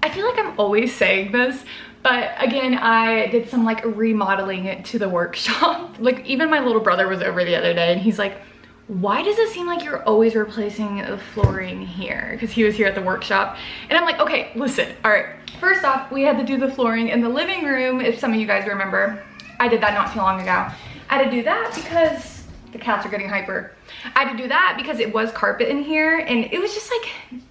I feel like I'm always saying this, but again, I did some like remodeling to the workshop. Like even my little brother was over the other day and he's like, why does it seem like you're always replacing the flooring here? Because he was here at the workshop. And I'm like, okay, listen, all right. First off, we had to do the flooring in the living room. If some of you guys remember, I did that not too long ago. I had to do that because the cats are getting hyper. I had to do that because it was carpet in here and it was just like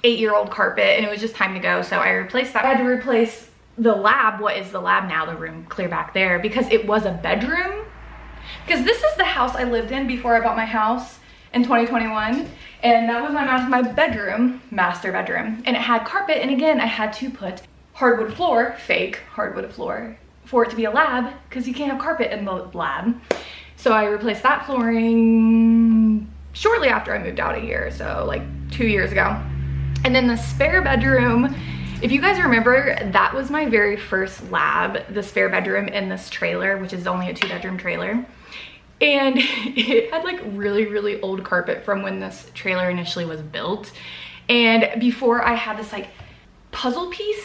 8-year-old carpet and it was just time to go. So I replaced that. I had to replace the lab. What is the lab now? The room clear back there, because it was a bedroom. Because this is the house I lived in before I bought my house in 2021. And that was my bedroom, master bedroom. And it had carpet. And again, I had to put hardwood floor, fake hardwood floor, for it to be a lab, because you can't have carpet in the lab. So I replaced that flooring shortly after I moved out of here. So like 2 years ago. And then the spare bedroom, if you guys remember, that was my very first lab, the spare bedroom in this trailer, which is only a 2-bedroom trailer. And it had like really, really old carpet from when this trailer initially was built. And before, I had this like puzzle piece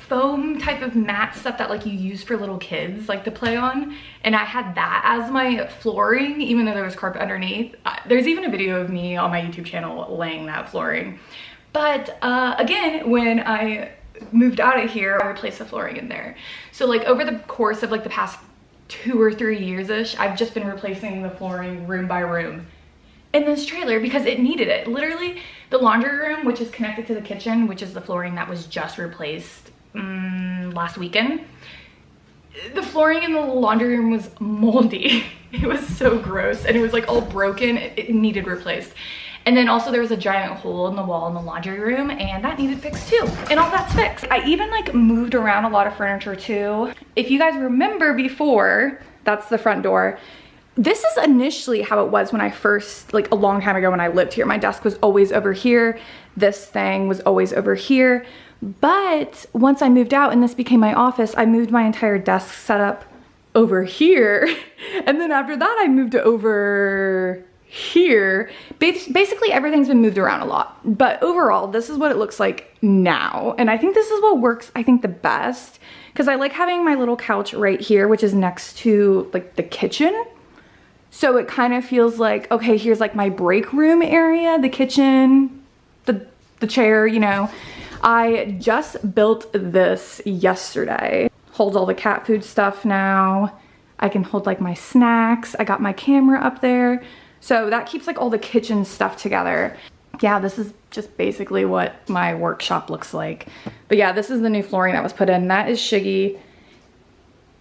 foam type of mat stuff that like you use for little kids like to play on. And I had that as my flooring, even though there was carpet underneath. There's even a video of me on my YouTube channel laying that flooring. But again, when I moved out of here, I replaced the flooring in there. So like over the course of like the past 2 or 3 years-ish, I've just been replacing the flooring room by room in this trailer because it needed it. Literally, the laundry room, which is connected to the kitchen, which is the flooring that was just replaced last weekend. The flooring in the laundry room was moldy. It was so gross and it was like all broken. It needed replaced. And then also there was a giant hole in the wall in the laundry room and that needed fixed too. And all that's fixed. I even like moved around a lot of furniture too. If you guys remember before, that's the front door. This is initially how it was when I first, like a long time ago when I lived here. My desk was always over here. This thing was always over here. But once I moved out and this became my office, I moved my entire desk setup over here. And then after that, I moved over here. Basically everything's been moved around a lot, but overall this is what it looks like now. And I think this is what works, I think, the best, because I like having my little couch right here, which is next to like the kitchen. So it kind of feels like, okay, here's like my break room area, the kitchen, the chair, you know. I just built this yesterday. Holds all the cat food stuff now. I can hold like my snacks. I got my camera up there. So that keeps like all the kitchen stuff together. Yeah, this is just basically what my workshop looks like. But yeah, this is the new flooring that was put in. That is Shiggy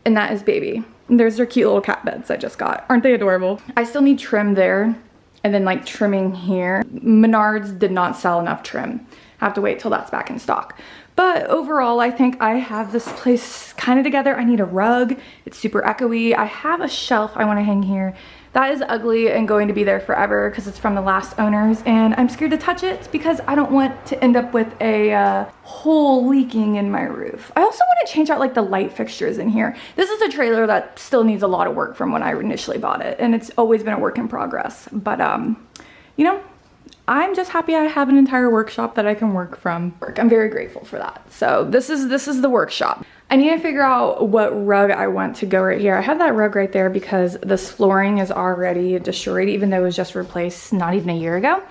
and that is Baby. And there's their cute little cat beds I just got. Aren't they adorable? I still need trim there and then like trimming here. Menards did not sell enough trim. I have to wait till that's back in stock. But overall, I think I have this place kind of together. I need a rug. It's super echoey. I have a shelf I want to hang here. That is ugly and going to be there forever because it's from the last owners and I'm scared to touch it because I don't want to end up with a hole leaking in my roof. I also want to change out like the light fixtures in here. This is a trailer that still needs a lot of work from when I initially bought it and it's always been a work in progress. But you know, I'm just happy I have an entire workshop that I can work from. I'm very grateful for that. So this is the workshop. I need to figure out what rug I want to go right here. I have that rug right there because this flooring is already destroyed, even though it was just replaced not even a year ago.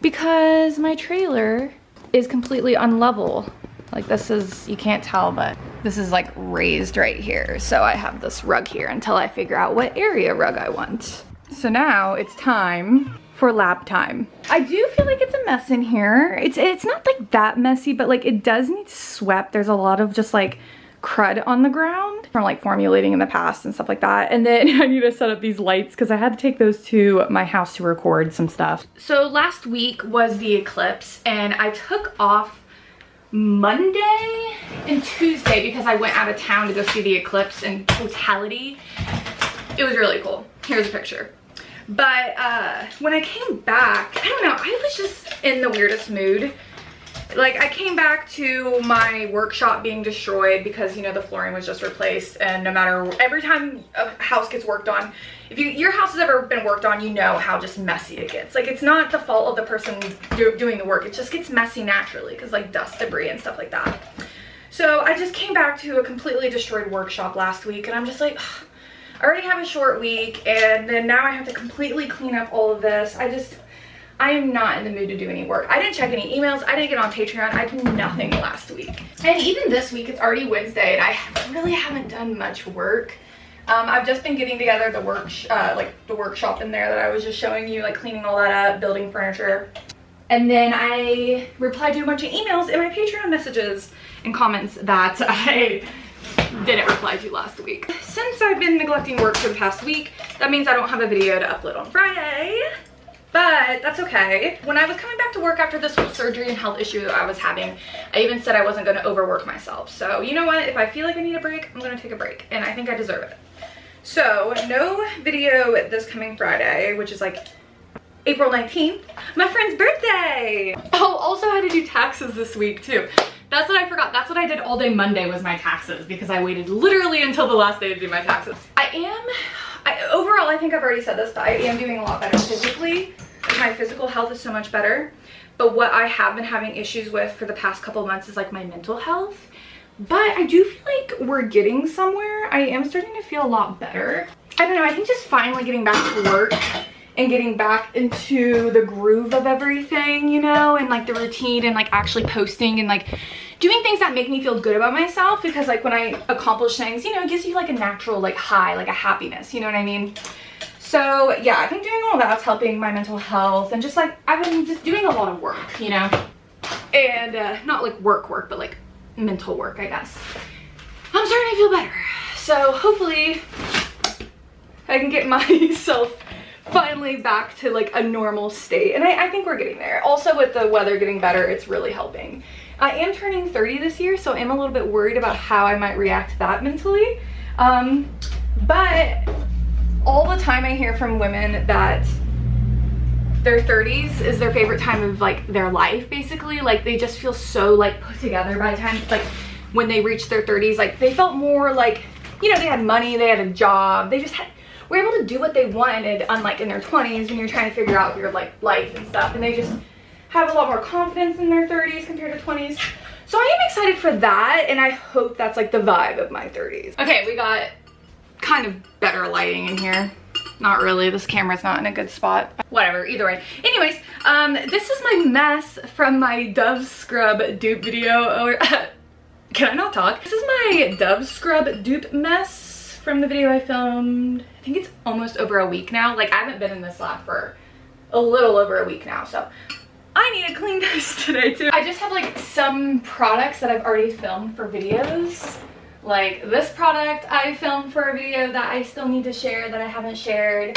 Because my trailer is completely unlevel. Like this is, you can't tell, but this is like raised right here. So I have this rug here until I figure out what area rug I want. So now it's time for lab time. I do feel like it's a mess in here. It's not like that messy, but like it does need swept. There's a lot of just like crud on the ground from like formulating in the past and stuff like that. And then I need to set up these lights because I had to take those to my house to record some stuff. So last week was the eclipse and I took off Monday and Tuesday because I went out of town to go see the eclipse in totality. It was really cool. Here's a picture. But when I came back, I don't know, I was just in the weirdest mood. Like, I came back to my workshop being destroyed because, you know, the flooring was just replaced, and no matter, every time a house gets worked on, if your house has ever been worked on, you know how just messy it gets. Like, it's not the fault of the person doing the work, it just gets messy naturally because, like, dust, debris, and stuff like that. So I just came back to a completely destroyed workshop last week, and I'm just like, ugh, I already have a short week, and then now I have to completely clean up all of this. I am not in the mood to do any work. I didn't check any emails. I didn't get on Patreon. I did nothing last week. And even this week, it's already Wednesday, and I really haven't done much work. I've just been getting together the workshop in there that I was just showing you, like cleaning all that up, building furniture. And then I replied to a bunch of emails in my Patreon messages and comments that I didn't reply to last week. Since I've been neglecting work for the past week, that means I don't have a video to upload on Friday. But that's okay. When I was coming back to work after this whole surgery and health issue I was having, I even said I wasn't going to overwork myself. So you know what? If I feel like I need a break, I'm going to take a break. And I think I deserve it. So no video this coming Friday, which is like April 19th, my friend's birthday. Oh, also had to do taxes this week too. That's what I forgot. That's what I did all day Monday was my taxes, because I waited literally until the last day to do my taxes. Overall, I think I've already said this, but I am doing a lot better physically. My physical health is so much better. But what I have been having issues with for the past couple of months is like my mental health. But I do feel like we're getting somewhere. I am starting to feel a lot better. I don't know, I think just finally getting back to work and getting back into the groove of everything, you know, and like the routine and like actually posting and like doing things that make me feel good about myself, because like when I accomplish things, you know, it gives you like a natural like high, like a happiness, you know what I mean? So yeah, I think doing all that's helping my mental health, and just like I've been just doing a lot of work, you know, and not like work, but like mental work, I guess. I'm starting to feel better, so hopefully I can get myself finally back to like a normal state, and I think we're getting there. Also with the weather getting better, it's really helping. I am turning 30 this year, so I'm a little bit worried about how I might react to that mentally. But all the time I hear from women that their 30s is their favorite time of like their life, basically. Like they just feel so like put together by the time, like when they reach their 30s, like they felt more like, you know, they had money, they had a job, they just were able to do what they wanted, unlike in their 20s when you're trying to figure out your like life and stuff, and they just have a lot more confidence in their 30s compared to 20s. So I am excited for that, and I hope that's like the vibe of my 30s. Okay, we got kind of better lighting in here. Not really, this camera's not in a good spot. Whatever, either way. Anyways, this is my mess from my Dove Scrub dupe video. Can I not talk? This is my Dove Scrub dupe mess from the video I filmed. I think it's almost over a week now. Like I haven't been in this lab for a little over a week now, so I need to clean this today too. I just have like some products that I've already filmed for videos. Like this product I filmed for a video that I still need to share that I haven't shared.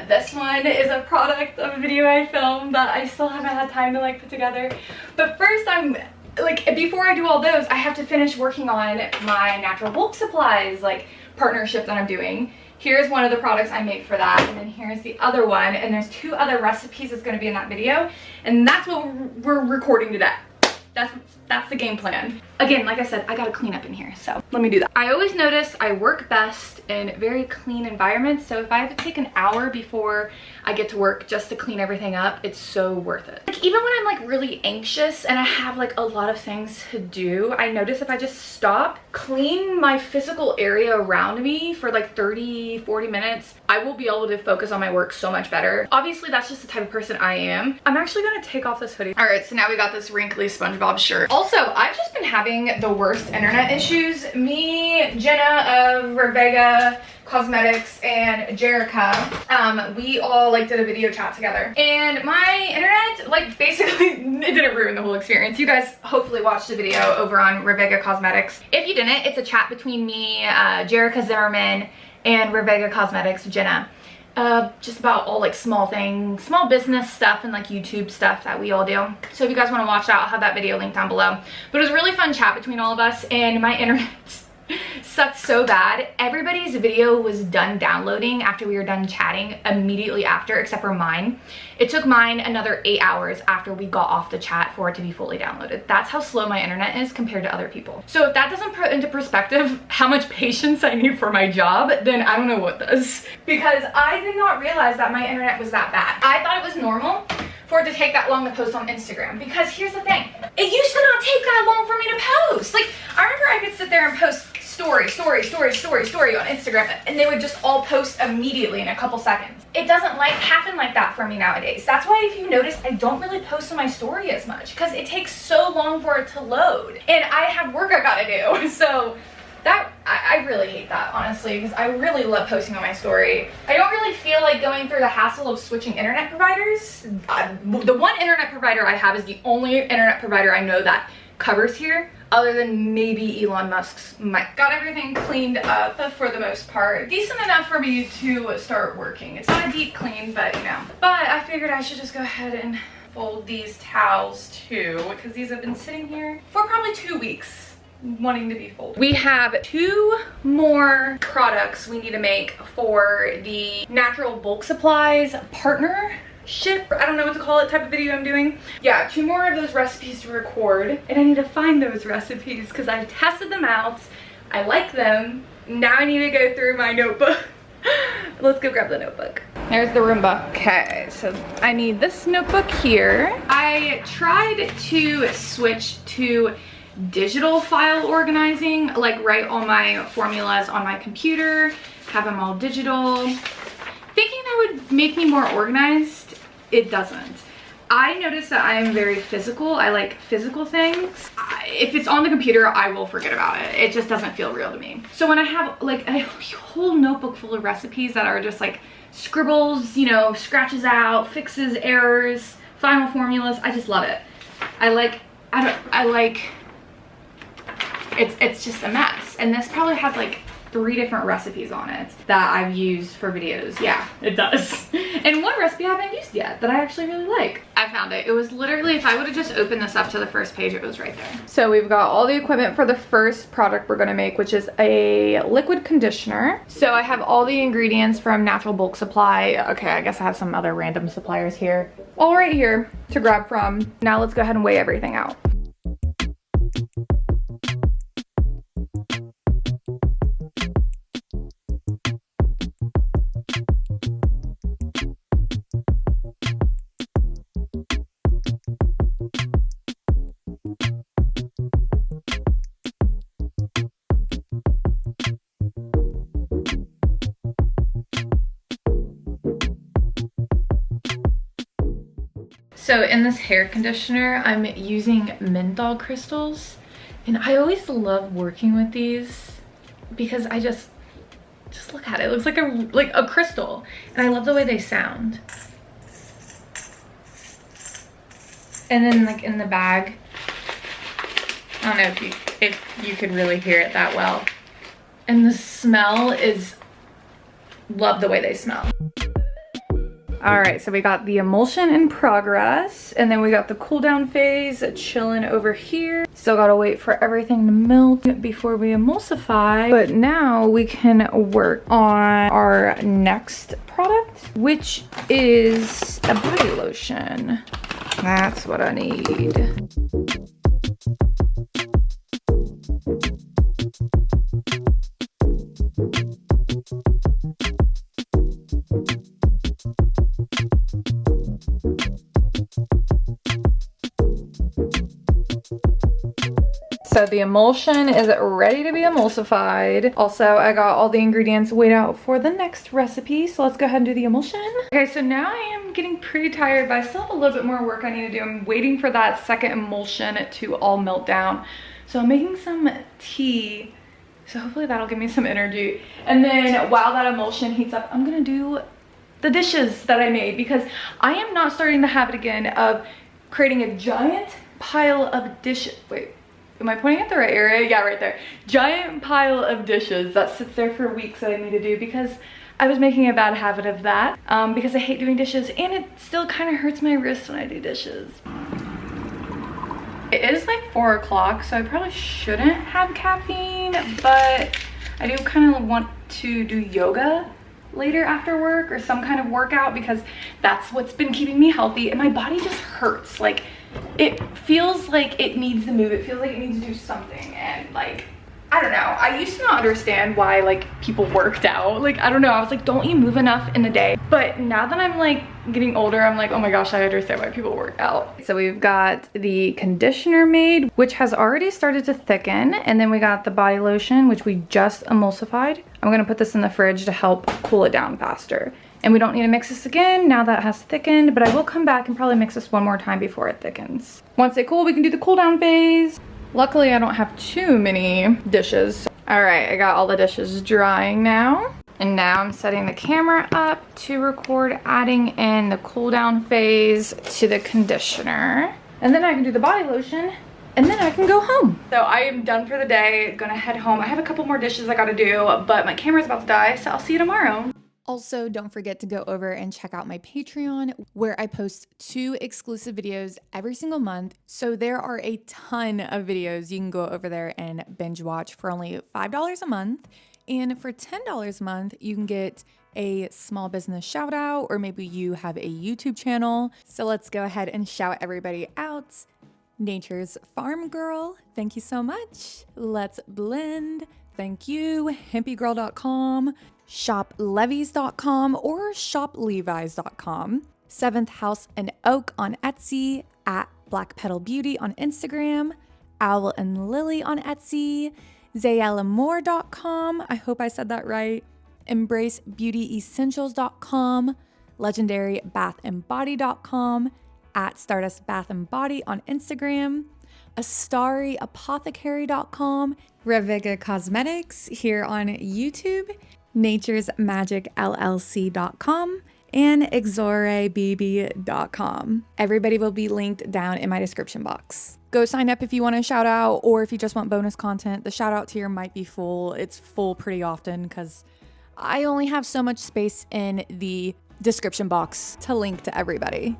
This one is a product of a video I filmed that I still haven't had time to like put together. But first I'm like, before I do all those, I have to finish working on my natural bulk supplies like partnership that I'm doing. Here's one of the products I make for that, and then here's the other one, and there's 2 other recipes that's going to be in that video, and that's what we're recording today. That's the game plan. Again, like I said, I gotta clean up in here, so let me do that. I always notice I work best in very clean environments, so if I have to take an hour before I get to work just to clean everything up, it's so worth it. Like even when I'm like really anxious and I have like a lot of things to do, I notice if I just stop, clean my physical area around me for like 30-40 minutes, I will be able to focus on my work so much better. Obviously that's just the type of person I am. I'm actually gonna take off this hoodie. All right, so now we got this wrinkly SpongeBob shirt. Also, I've just been having the worst internet issues. Me, Jenna of Revega Cosmetics, and Jerica, we all like did a video chat together, and my internet like basically it didn't ruin the whole experience. You guys hopefully watched the video over on Revega Cosmetics. If you didn't, it's a chat between me, Jerica Zimmerman, and Revega Cosmetics, Jenna. Just about all like small things, small business stuff, and like YouTube stuff that we all do. So if you guys want to watch that, I'll have that video linked down below. But it was a really fun chat between all of us, and my internet sucked so bad. Everybody's video was done downloading after we were done chatting immediately after, except for mine. It took mine another 8 hours after we got off the chat for it to be fully downloaded. That's how slow my internet is compared to other people. So if that doesn't put into perspective how much patience I need for my job, then I don't know what does. Because I did not realize that my internet was that bad. I thought it was normal for it to take that long to post on Instagram, because here's the thing, it used to not take that long for me to post. Like, I remember I could sit there and post story on Instagram, and they would just all post immediately in a couple seconds. It doesn't happen like that for me nowadays. That's why, if you notice, I don't really post on my story as much, because it takes so long for it to load, and I have work I gotta do. So that, I really hate that, honestly, because I really love posting on my story. I don't really feel like going through the hassle of switching internet providers. The one internet provider I have is the only internet provider I know that covers here, other than maybe Elon Musk's mic. Got everything cleaned up for the most part. Decent enough for me to start working. It's not a deep clean, but you know. But I figured I should just go ahead and fold these towels too, because these have been sitting here for probably 2 weeks. Wanting to be folded. We have 2 more products we need to make for the natural bulk supplies partnership. I don't know what to call it, type of video I'm doing. Yeah, 2 more of those recipes to record, and I need to find those recipes because I've tested them out. I like them. Now I need to go through my notebook. Let's go grab the notebook. There's the Roomba. Okay, so I need this notebook here. I tried to switch to digital file organizing, like write all my formulas on my computer, have them all digital, thinking that would make me more organized. It doesn't. I noticed that I am very physical. I like physical things. If it's on the computer, I will forget about it. It just doesn't feel real to me. So when I have like a whole notebook full of recipes that are just like scribbles, you know, scratches out, fixes, errors, final formulas, I just love it. It's just a mess. And this probably has like 3 different recipes on it that I've used for videos. Yeah, it does. And one recipe I haven't used yet that I actually really like. I found it. It was literally, if I would have just opened this up to the first page, it was right there. So we've got all the equipment for the first product we're gonna make, which is a liquid conditioner. So I have all the ingredients from Natural Bulk Supply. Okay, I guess I have some other random suppliers here. All right here to grab from. Now let's go ahead and weigh everything out. So in this hair conditioner, I'm using menthol crystals, and I always love working with these because I just look at it. It looks like a crystal, and I love the way they sound. And then like in the bag, I don't know if you could really hear it that well. And the smell is, love the way they smell. All right, so we got the emulsion in progress, and then we got the cool down phase chilling over here. Still gotta wait for everything to melt before we emulsify, but now we can work on our next product, which is a body lotion. That's what I need. So the emulsion is ready to be emulsified. Also, I got all the ingredients weighed out for the next recipe. So let's go ahead and do the emulsion. Okay, so now I am getting pretty tired, but I still have a little bit more work I need to do. I'm waiting for that second emulsion to all melt down. So I'm making some tea. So hopefully that'll give me some energy. And then while that emulsion heats up, I'm gonna do the dishes that I made, because I am not starting the habit again of creating a giant pile of dishes. Wait. Am I pointing at the right area? Yeah, right there. Giant pile of dishes that sits there for weeks that I need to do, because I was making a bad habit of that because I hate doing dishes, and it still kind of hurts my wrist when I do dishes. It is like 4 o'clock, so I probably shouldn't have caffeine, but I do kind of want to do yoga later after work or some kind of workout because that's what's been keeping me healthy, and my body just hurts. Like, it feels like it needs to move. It feels like it needs to do something, and like, I don't know. I used to not understand why like people worked out. Like, I don't know. I was like, don't you move enough in the day? But now that I'm like getting older, I'm like, oh my gosh, I understand why people work out. So we've got the conditioner made, which has already started to thicken. And then we got the body lotion, which we just emulsified. I'm gonna put this in the fridge to help cool it down faster. And we don't need to mix this again now that it has thickened, but I will come back and probably mix this one more time before it thickens. Once they cool, we can do the cool down phase. Luckily, I don't have too many dishes. All right, I got all the dishes drying now. And now I'm setting the camera up to record adding in the cool down phase to the conditioner. And then I can do the body lotion, and then I can go home. So I am done for the day, gonna head home. I have a couple more dishes I gotta do, but my camera's about to die, so I'll see you tomorrow. Also, don't forget to go over and check out my Patreon, where I post 2 exclusive videos every single month. So there are a ton of videos you can go over there and binge watch for only $5 a month. And for $10 a month, you can get a small business shout out, or maybe you have a YouTube channel. So let's go ahead and shout everybody out. Nature's Farm Girl, thank you so much. Let's Blend, thank you. HempyGirl.com. ShopLevies.com or ShopLevi's.com. 7th House and Oak on Etsy, at Black Petal Beauty on Instagram, Owl and Lily on Etsy, ZayelaMoore.com, I hope I said that right, EmbraceBeautyEssentials.com, LegendaryBathandBody.com, at Stardust Bath and Body on Instagram, AstariApothecary.com, Reviga Cosmetics here on YouTube, naturesmagicllc.com, and ixorabb.com. Everybody will be linked down in my description box. Go sign up if you want a shout out, or if you just want bonus content. The shout out tier might be full. It's full pretty often because I only have so much space in the description box to link to everybody.